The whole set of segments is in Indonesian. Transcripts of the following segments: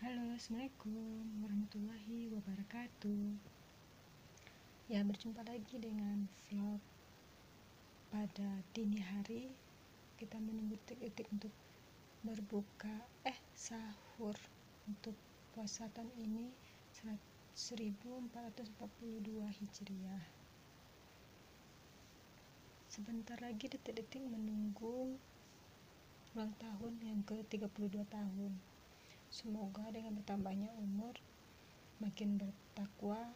Halo, Assalamualaikum warahmatullahi wabarakatuh. Ya, berjumpa lagi dengan vlog pada dini hari. Kita menunggu detik-detik untuk sahur untuk puasa tahun ini 1442 Hijriah. Sebentar lagi detik-detik menunggu ulang tahun yang ke-32 tahun. Semoga dengan bertambahnya umur makin bertakwa,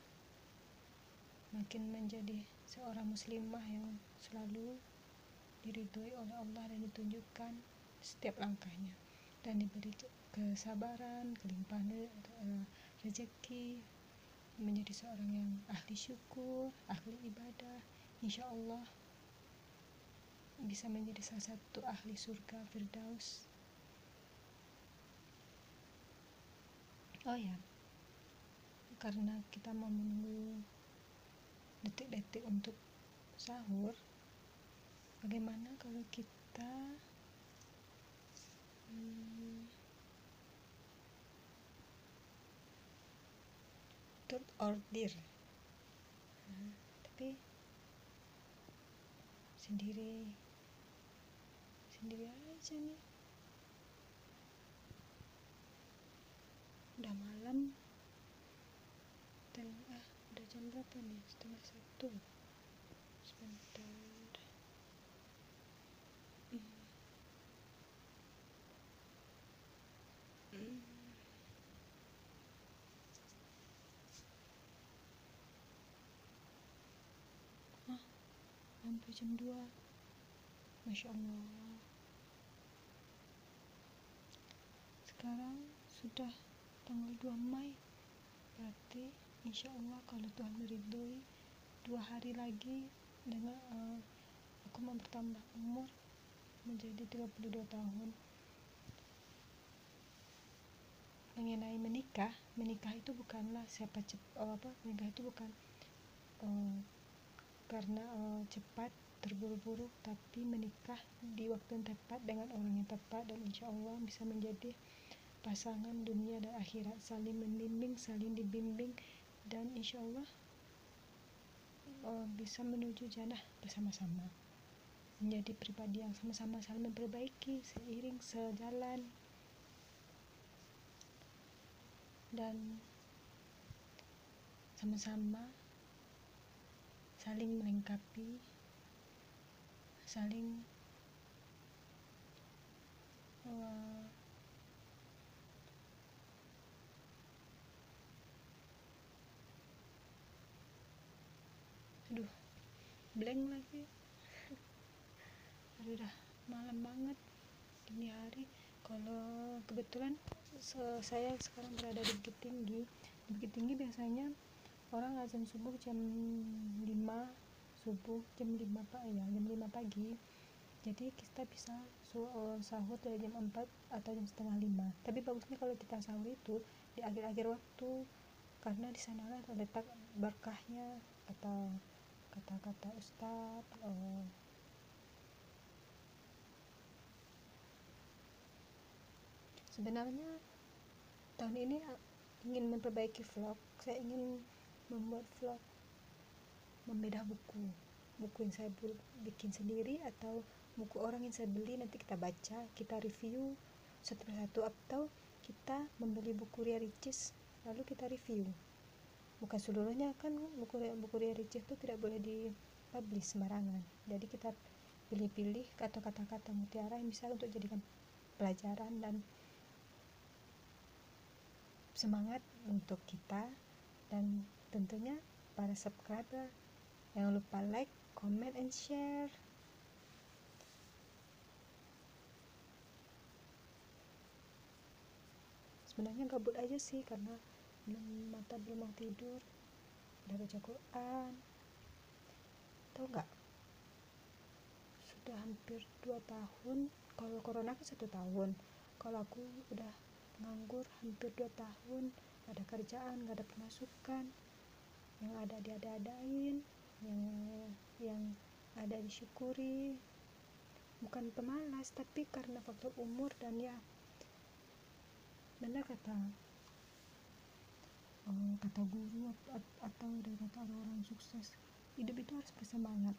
makin menjadi seorang muslimah yang selalu diridhoi oleh Allah dan ditunjukkan setiap langkahnya, dan diberi kesabaran, kelimpahan rezeki, menjadi seorang yang ahli syukur, ahli ibadah, insya Allah bisa menjadi salah satu ahli surga Firdaus. Oh ya, karena kita mau menunggu detik-detik untuk sahur, bagaimana kalau kita third order, tapi sendiri aja nih. Udah malam, udah jam berapa nih? 12:30. Sebentar. Hampir jam 2. Masya Allah. Sekarang sudah tanggal 2 Mei. Berarti insya Allah kalau Tuhan meridhoi 2 hari lagi dengan aku mau bertambah umur menjadi 32 tahun. Mengenai menikah itu bukanlah menikah itu bukan karena cepat terburu-buru, tapi menikah di waktu yang tepat dengan orang yang tepat, dan insya Allah bisa menjadi pasangan dunia dan akhirat, saling membimbing, saling dibimbing, dan insya Allah bisa menuju jannah bersama-sama, menjadi pribadi yang sama-sama saling memperbaiki, seiring sejalan, dan sama-sama saling melengkapi, saling blank lagi. Udah malam banget, dini hari. Kalau kebetulan saya sekarang berada di Bukit Tinggi. Di Bukit Tinggi biasanya orang azan subuh jam 5 subuh, jam 5 pagi. Jadi kita bisa sahur dari jam 4 atau jam setengah 5. Tapi bagusnya kalau kita sahur itu di akhir-akhir waktu, karena di sanalah terletak berkahnya, atau kata-kata Ustadz. Sebenarnya tahun ini ingin memperbaiki vlog. Saya ingin membuat vlog membedah buku yang saya bikin sendiri, atau buku orang yang saya beli, nanti kita baca, kita review satu persatu, atau kita membeli buku Ria Ricis lalu kita review. Bukan seluruhnya, kan buku Ria Ricis itu tidak boleh dipublish sembarangan, jadi kita pilih-pilih atau kata-kata mutiara yang bisa untuk jadikan pelajaran dan semangat untuk kita, dan tentunya para subscriber. Jangan lupa like, comment, and share. Sebenarnya gabut aja sih, karena mata belum mau tidur, udah baca Quran. Tahu nggak, sudah hampir 2 tahun. Kalau corona kan 1 tahun, kalau aku udah nganggur hampir 2 tahun. Ada kerjaan, nggak ada pemasukan, yang ada diada-adain, yang ada disyukuri. Bukan pemalas, tapi karena faktor umur, dan ya benar kata kata guru atau dari kata orang-orang sukses. Hidup itu harus bersemangat.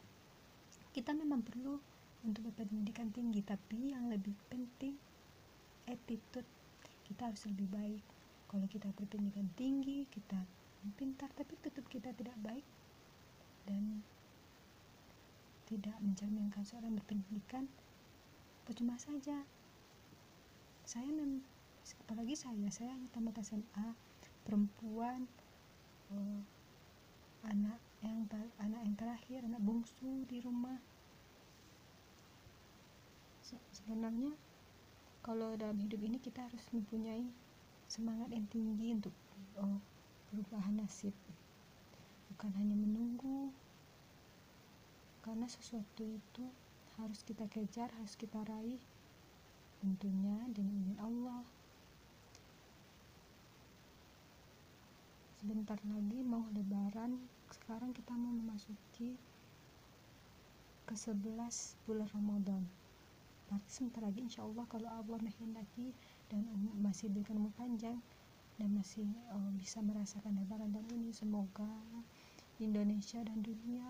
Kita memang perlu untuk berpendidikan tinggi, tapi yang lebih penting attitude kita harus lebih baik. Kalau kita berpendidikan tinggi, kita pintar, tapi tetap kita tidak baik dan tidak mencerminkan seorang berpendidikan, percuma saja. Apalagi saya hanya tamat SMA, perempuan, anak yang terakhir, anak bungsu di rumah. Sebenarnya kalau dalam hidup ini kita harus mempunyai semangat yang tinggi untuk perubahan nasib, bukan hanya menunggu, karena sesuatu itu harus kita kejar, harus kita raih, tentunya dengan izin Allah. Sebentar lagi mau lebaran, sekarang kita mau memasuki ke-11 bulan Ramadan. Berarti sebentar lagi insya Allah kalau Allah menghendaki dan masih berikan umur panjang dan masih bisa merasakan lebaran tahun ini, semoga Indonesia dan dunia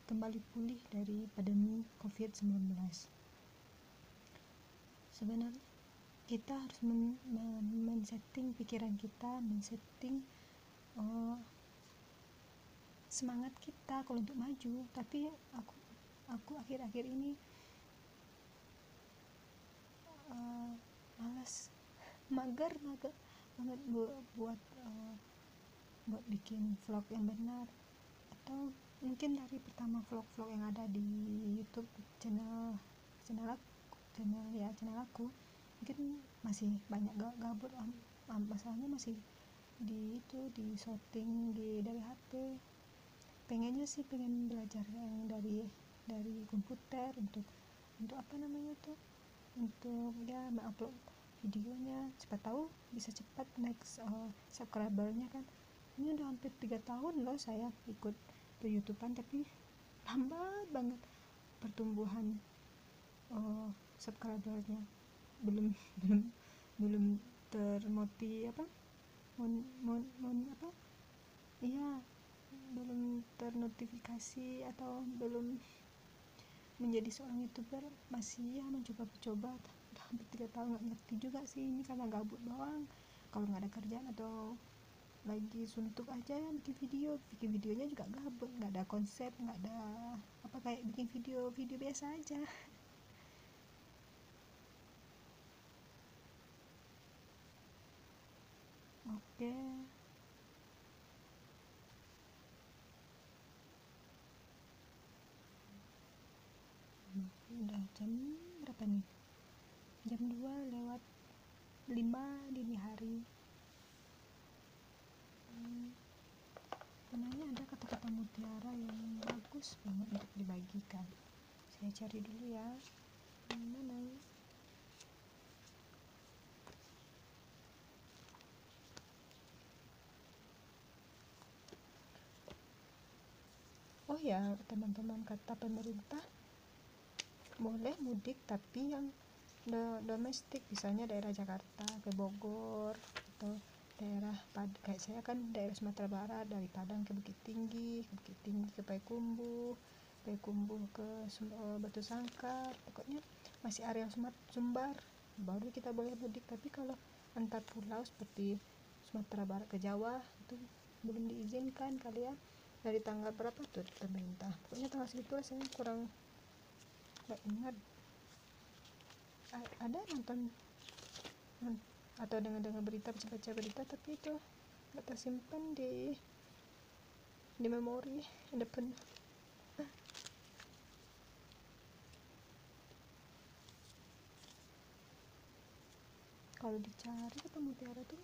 kembali pulih dari pandemi COVID-19. Sebenarnya kita harus men-setting pikiran kita, men-setting semangat kita kalau untuk maju. Tapi aku akhir-akhir ini mager banget buat bikin vlog yang benar, atau mungkin dari pertama vlog-vlog yang ada di YouTube channel aku mungkin masih banyak gabut, masalahnya masih di shooting dari HP. Pengen belajar yang dari komputer untuk apa namanya tuh, untuk ya mengupload videonya, siapa tahu bisa cepat naik subscribernya kan. Ini udah hampir 3 tahun loh saya ikut YouTubean, tapi lambat banget pertumbuhan subscribernya. belum belum ternotifikasi atau belum menjadi seorang YouTuber. Masih ya mencoba-coba, udah hampir 3 tahun, nggak ngerti juga sih, ini karena gabut doang. Kalau nggak ada kerjaan atau lagi suntuk aja ya bikin videonya juga gabut, nggak ada konsep, nggak ada apa, kayak bikin video biasa aja. Oke. Udah jam berapa nih? Jam 2:05 dini hari. Sebenarnya ada kata-kata mutiara yang bagus banget untuk dibagikan. Saya cari dulu ya. Mana? Oh ya, teman-teman, kata pemerintah boleh mudik tapi yang domestik, misalnya daerah Jakarta ke Bogor, atau daerah kayak saya kan daerah Sumatera Barat, dari Padang ke Bukit Tinggi ke Payakumbuh ke Batu Sangkar, pokoknya masih area Sumbar, baru kita boleh mudik. Tapi kalau antar pulau seperti Sumatera Barat ke Jawa itu belum diizinkan kali ya. Dari tanggal berapa tuh pemerintah, pokoknya tanggal segitu saya kurang nggak ingat. Ada nonton atau dengar baca berita, tapi itu nggak tersimpan di memori depan. Kalau dicari kata mutiara tuh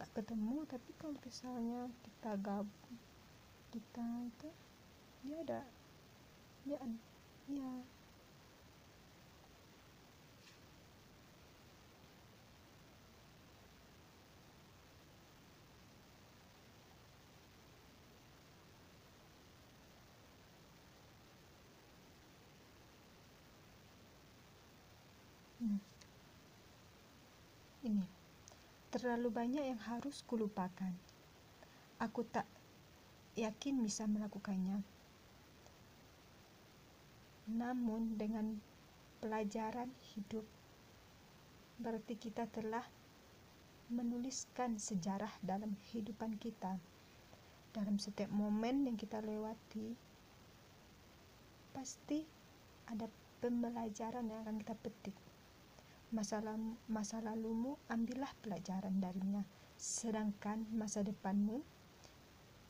nggak ketemu, tapi kalau misalnya kita itu dia ada, ya. Ini terlalu banyak yang harus kulupakan. aku tak yakin bisa melakukannya. Namun dengan pelajaran hidup, berarti kita telah menuliskan sejarah dalam kehidupan kita. Dalam setiap momen yang kita lewati, pasti ada pembelajaran yang akan kita petik. Masa lalumu, ambillah pelajaran darinya, sedangkan masa depanmu,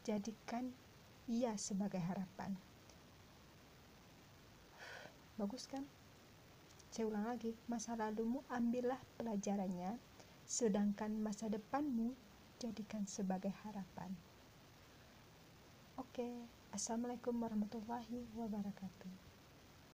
jadikan ia sebagai harapan. Bagus kan? Saya ulang lagi, masa lalumu ambillah pelajarannya, sedangkan masa depanmu jadikan sebagai harapan. Oke, Assalamualaikum warahmatullahi wabarakatuh.